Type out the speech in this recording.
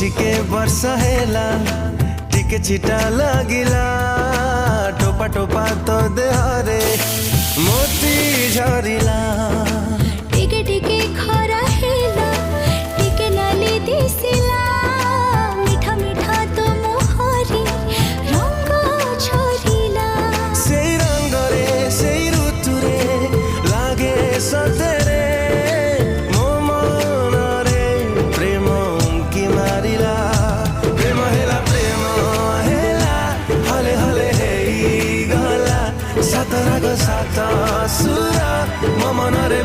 ଟିକେ ବର୍ଷା ହେଲା ଟିକେ ଛିଟା ଲାଗିଲା ଟୋପା ଟୋପା ତୋ ଦେହରେ ମୋତି ଝରିଲା ଟିକେ ଟିକେ ଖରା ହେଲା ଟିକେ ନାଲି ଦିଶିଲା ମିଠା ମିଠା ତୋ ମୁହଁରେ ରଙ୍ଗ ଝରିଲା ସେଇ ରଙ୍ଗରେ ସେଇ ଋତୁରେ ଲାଗେ ସତରେ ମୋ ମନରେ ପ୍ରେମ ଉଙ୍କି ମାରିଲା ପ୍ରେମ ହେଲା ହଲେ ହଲେ ହେଇଗଲା ସାତ ରାଗ ସାତ ସୁର ମୋ ମନରେ